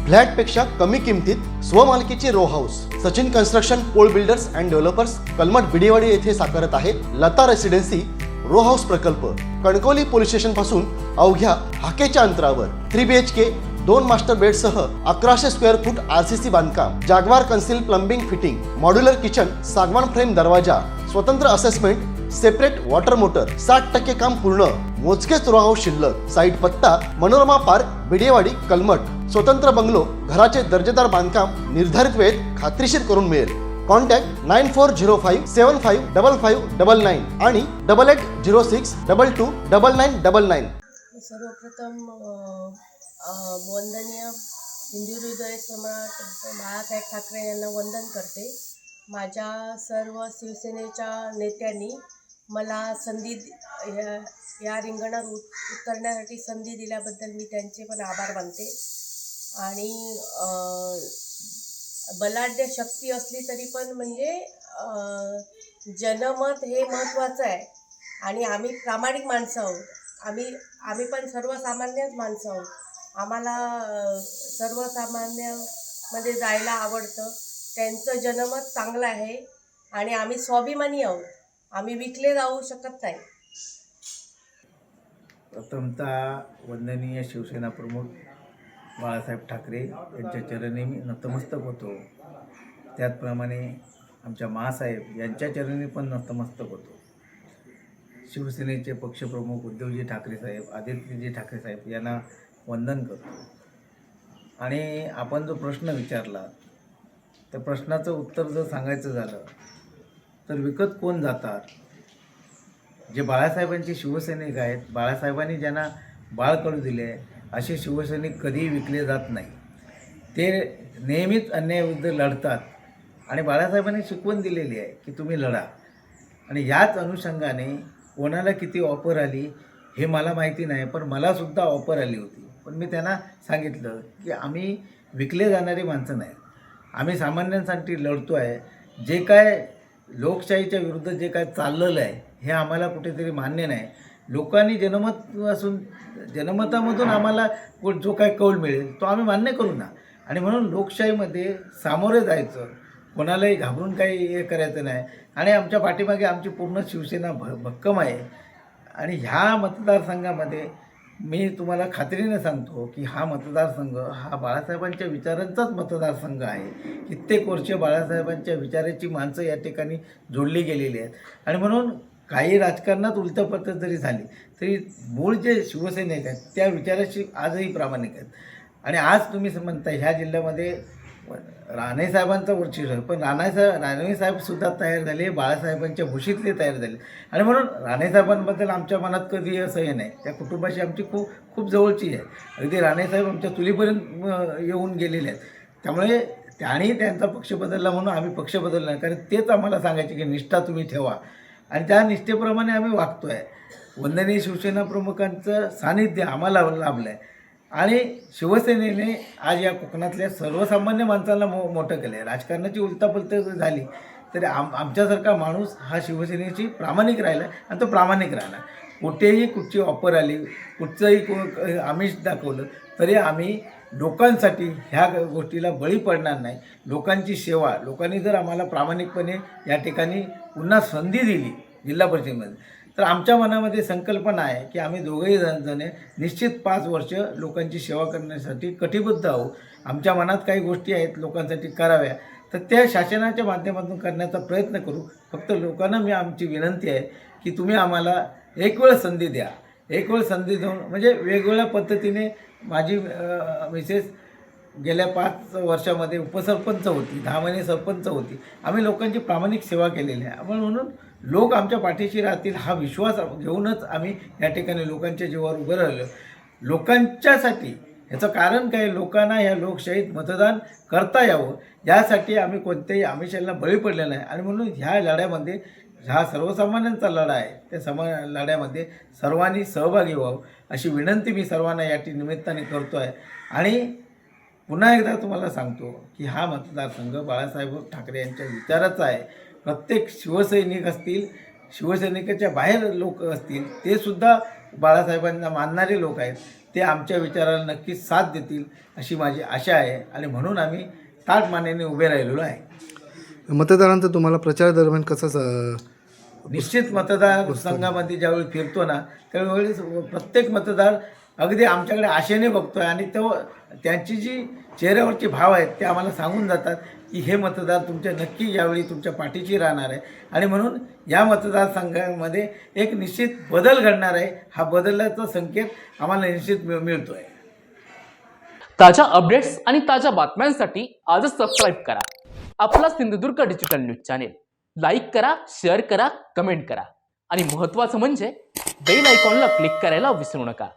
फ्लॅटपेक्षा कमी किमतीत स्वमालकीचे row house Sachin construction Pol builders and developers Kalmath Bidewadi येथे साकारत आहे लता रेसिडेन्सी रो हाऊस प्रकल्प। कणकवली पोलीस स्टेशन पासून अवघ्या हाकेच्या अंतरावर 3 BHK 2 मास्टर बेड सह 1100 स्क्वेअर फूट RCC बांधकाम, जागवार conceal plumbing fitting, modular kitchen, सागवान फ्रेम दरवाजा, स्वतंत्र असेसमेंट, सेपरेट वॉटर मोटर, 60% काम पूर्ण, मोजकेच रो हाऊस शिल्लक। साईट पत्ता मनोरमा पार्क बिडेवाडी कलमठ। स्वतंत्र बंगलो, घराचे दर्जेदार बांधकाम निर्धारित वेळेत खात्रीशीर करून मिळेल। कॉन्टॅक्ट 9405755599 आणि 8806229999। सर्वप्रथम वंदनीय हिंदू हृदय सम्राट बाळासाहेब ठाकरे यांना वंदन करते। माझ्या सर्व शिवसेनेच्या नेत्यांनी मला संधी या रिंगणात उतरण्यासाठी संधी दिल्याबद्दल मी त्यांचे पण आभार मानते। आणि बलाढ्य शक्ती असली तरी पण म्हणजे जनमत हे महत्त्वाचं आहे आणि आम्ही प्रामाणिक माणसं आहोत। आम्ही पण सर्वसामान्यच माणसं आहोत। आम्हाला सर्वसामान्यमध्ये जायला आवडतं। त्यांचं जनमत चांगलं आहे आणि आम्ही स्वाभिमानी आहोत। आम्ही विकले जाऊ शकत नाही। प्रथमतः वंदनीय शिवसेना प्रमुख बाळासाहेब ठाकरे यांच्या चरणी मी नतमस्तक होतो। त्याचप्रमाणे आमच्या महासाहेब यांच्या चरणी पण नतमस्तक होतो। शिवसेनेचे पक्षप्रमुख उद्धवजी ठाकरे साहेब, आदित्यजी ठाकरे साहेब यांना वंदन करतो। आणि आपण जो प्रश्न विचारला त्या प्रश्नाचं उत्तर जर सांगायचं झालं तर विकत कोण जातात? जे बाळासाहेबांचे शिवसैनिक आहेत, बाळासाहेबांनी ज्यांना बाळकडू दिले असे शिवसैनिक कधीही विकले जात नाही। ते नेहमीच अन्यायाविरुद्ध लढतात आणि बाळासाहेबांनी शिकवण दिलेली आहे की तुम्ही लढा। आणि याच अनुषंगाने कोणाला किती ऑफर आली हे मला माहिती नाही, पण मलासुद्धा ऑफर आली होती। पण मी त्यांना सांगितलं की आम्ही विकले जाणारी माणसं नाही, आम्ही सामान्यांसाठी लढतो आहे। जे काय लोकशाहीच्या विरुद्ध जे काय चाललेलं आहे हे आम्हाला कुठेतरी मान्य नाही। लोकांनी जनमत असून जनमतामधून आम्हाला जो काय कौल मिळेल तो आम्ही मान्य करू ना। आणि म्हणून लोकशाहीमध्ये सामोरे जायचं, कोणालाही घाबरून काही हे करायचं नाही। आणि आमच्या पाठीमागे आमची पूर्ण शिवसेना भक्कम आहे। आणि ह्या मतदारसंघामध्ये मी तुम्हाला खात्रीने सांगतो की हा मतदारसंघ हा बाळासाहेबांच्या विचारांचाच मतदारसंघ आहे। कित्येक वर्ष बाळासाहेबांच्या विचाराची माणसं या ठिकाणी जोडली गेलेली आहेत। आणि म्हणून काही राजकारणात उलटपलट जरी झाली तरी मूळ जे शिवसैनिक आहेत त्या विचाराशी आजही प्रामाणिक आहेत। आणि आज तुम्ही म्हणता ह्या जिल्ह्यामध्ये राणेसाहेबांचा वर्चस्व आहे, पण राणेसाहेबसुद्धा तयार झाले, बाळासाहेबांच्या भूशीतले तयार झाले। आणि म्हणून राणेसाहेबांबद्दल आमच्या मनात कधी असं हे नाही, त्या कुटुंबाशी आमची खूप जवळची आहे। अगदी राणेसाहेब आमच्या चुलीपर्यंत येऊन गेलेले आहेत। त्यामुळे त्यांनी त्यांचा पक्ष बदलला म्हणून आम्ही पक्ष बदलला नाही, कारण तेच आम्हाला सांगायचे की निष्ठा तुम्ही ठेवा आणि त्या निष्ठेप्रमाणे आम्ही वागतो आहे। वंदनीय शिवसेना प्रमुखांचं सानिध्य आम्हाला लाभलं आहे आणि शिवसेनेने आज या कोकणातल्या सर्वसामान्य माणसांना मोठं केलं आहे। राजकारणाची उलटापलट झाली तरी आमच्यासारखा माणूस हा शिवसेनेशी प्रामाणिक राहिला आणि तो प्रामाणिक राहिला। कुठेही कुठची ऑफर आली, कुठचंही आमिष दाखवलं तरी आम्ही लोकांसाठी ह्या गोष्टीला बळी पडणार नाही। लोकांची सेवा, लोकांनी जर आम्हाला प्रामाणिकपणे या ठिकाणी पुन्हा संधी दिली जिल्हा परिषदेमध्ये तर आमच्या मनामध्ये संकल्पना आहे की आम्ही दोघेही जण निश्चित 5 वर्ष लोकांची सेवा करण्यासाठी कटिबद्ध आहोत। आमच्या मनात काही गोष्टी आहेत लोकांसाठी कराव्या तर त्या शासनाच्या माध्यमातून करण्याचा प्रयत्न करू। फक्त लोकांना मी आमची विनंती आहे की तुम्ही आम्हाला एक वेळ संधी द्या। एक वेळ संधी देऊन म्हणजे वेगवेगळ्या पद्धतीने माझी मिसेस गेल्या 5 वर्षामध्ये उपसरपंच होती, 10 महिने सरपंच होती। आम्ही लोकांची प्रामाणिक सेवा केलेली आहे, म्हणून लोक आमच्या पाठीशी राहतील हा विश्वास घेऊनच आम्ही या ठिकाणी लोकांच्या जीवावर उभं राहिलो। लोकांच्यासाठी ह्याचं कारण काय, लोकांना ह्या लोकशाहीत मतदान करता यावं यासाठी आम्ही कोणत्याही आमिषाला बळी पडले नाही। आणि म्हणून ह्या लढ्यामध्ये हा सर्वसामान्यांचा लढा आहे, त्या लढ्यामध्ये सर्वांनी सहभागी व्हावं अशी विनंती मी सर्वांना या निमित्ताने करतो आहे। आणि पुन्हा एकदा तुम्हाला सांगतो की हा मतदारसंघ बाळासाहेब ठाकरे यांच्या विचाराचा आहे। प्रत्येक शिवसैनिक असतील, शिवसैनिकाच्या बाहेर लोक असतील, ते सुद्धा बाळासाहेबांना मानणारे लोक आहेत। ते आमच्या विचाराला नक्कीच साथ देतील अशी माझी आशा आहे आणि म्हणून आम्ही ताठ मानेने उभे राहिलेलो आहे. मतदारांचा तुम्हाला प्रचार दरम्यान कसा निश्चित मतदार संघामध्ये ज्यावेळी फिरतो ना त्यावेळी प्रत्येक मतदार अगदी आमच्याकडे आशेने बघतोय आणि तो त्यांची जी चेहऱ्यावरचे भाव आहेत ते आम्हाला सांगून जातात की हे मतदार तुमच्या नक्की यावेळी तुमच्या पाठीशी राहणार आहे आणि म्हणून या मतदारसंघामध्ये एक निश्चित बदल घडणार आहे. हा बदलाचा संकेत आम्हाला निश्चित मिळतो आहे. ताज्या अपडेट्स आणि ताज्या बातम्यांसाठी आजच सबस्क्राईब करा आपला Sindhudurg digital news channel. Like करा, शेअर करा, कमेंट करा आणि महत्त्वाचं म्हणजे बेल आयकॉनला क्लिक करायला विसरू नका.